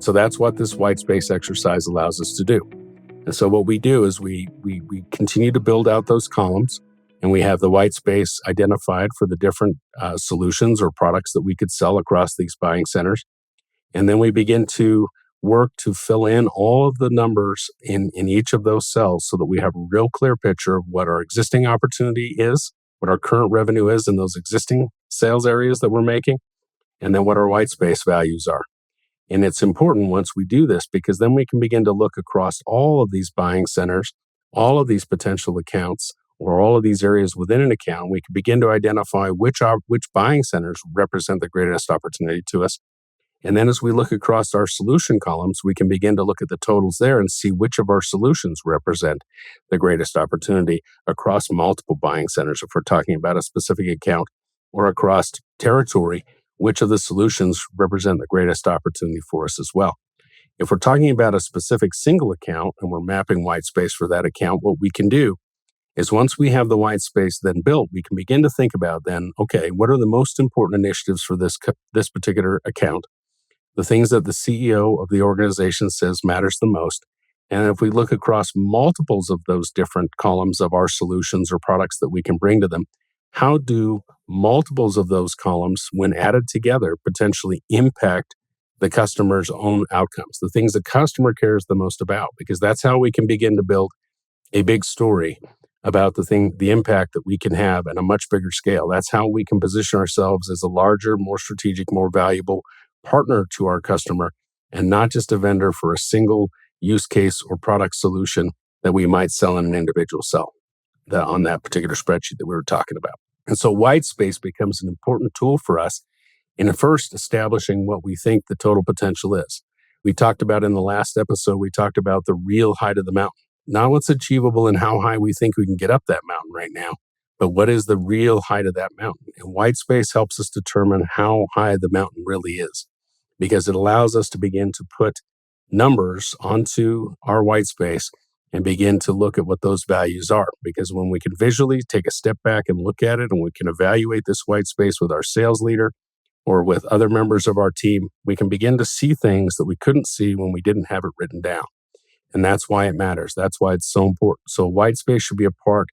So that's what this white space exercise allows us to do. And so what we do is we continue to build out those columns, and we have the white space identified for the different solutions or products that we could sell across these buying centers. And then we begin to work to fill in all of the numbers in each of those cells so that we have a real clear picture of what our existing opportunity is, what our current revenue is in those existing sales areas that we're making, and then what our white space values are. And it's important once we do this because then we can begin to look across all of these buying centers, all of these potential accounts, or all of these areas within an account. We can begin to identify which buying centers represent the greatest opportunity to us. And then as we look across our solution columns, we can begin to look at the totals there and see which of our solutions represent the greatest opportunity across multiple buying centers. If we're talking about a specific account or across territory, which of the solutions represent the greatest opportunity for us as well. If we're talking about a specific single account and we're mapping white space for that account, what we can do is once we have the white space then built, we can begin to think about then, okay, what are the most important initiatives for this particular account? The things that the CEO of the organization says matters the most. And if we look across multiples of those different columns of our solutions or products that we can bring to them, how do multiples of those columns, when added together, potentially impact the customer's own outcomes, the things the customer cares the most about? Because that's how we can begin to build a big story about the impact that we can have at a much bigger scale. That's how we can position ourselves as a larger, more strategic, more valuable partner to our customer, and not just a vendor for a single use case or product solution that we might sell in an individual cell on that particular spreadsheet that we were talking about. And so white space becomes an important tool for us in first establishing what we think the total potential is. We talked about in the last episode, we talked about the real height of the mountain, not what's achievable and how high we think we can get up that mountain right now, but what is the real height of that mountain? And white space helps us determine how high the mountain really is, because it allows us to begin to put numbers onto our white space and begin to look at what those values are. Because when we can visually take a step back and look at it, and we can evaluate this white space with our sales leader or with other members of our team, we can begin to see things that we couldn't see when we didn't have it written down. And that's why it matters. That's why it's so important. So white space should be a part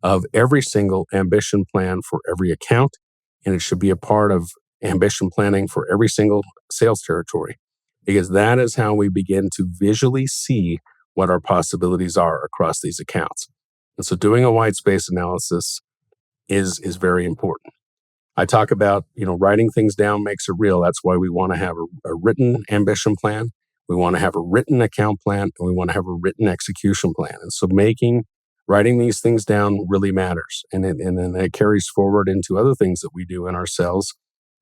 of every single ambition plan for every account, and it should be a part of ambition planning for every single sales territory, because that is how we begin to visually see what our possibilities are across these accounts. And so doing a white space analysis is very important. I talk about, writing things down makes it real. That's why we want to have a written ambition plan. We want to have a written account plan, and we want to have a written execution plan. And so writing these things down really matters. And then it carries forward into other things that we do in our sales,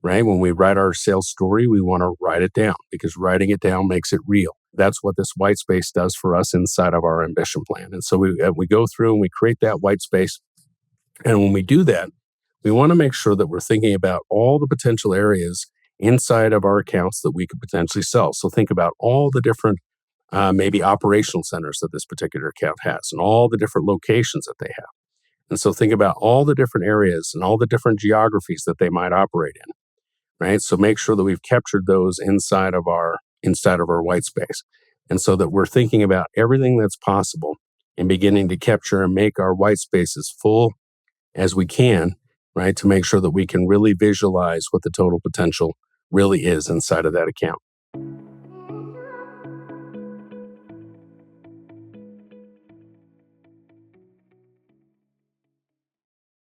right? When we write our sales story, we want to write it down because writing it down makes it real. That's what this white space does for us inside of our ambition plan. And so we go through and we create that white space. And when we do that, we want to make sure that we're thinking about all the potential areas inside of our accounts that we could potentially sell. So think about all the different maybe operational centers that this particular account has and all the different locations that they have. And so think about all the different areas and all the different geographies that they might operate in, right? So make sure that we've captured those inside of our white space. And so that we're thinking about everything that's possible and beginning to capture and make our white space as full as we can, right? To make sure that we can really visualize what the total potential really is inside of that account.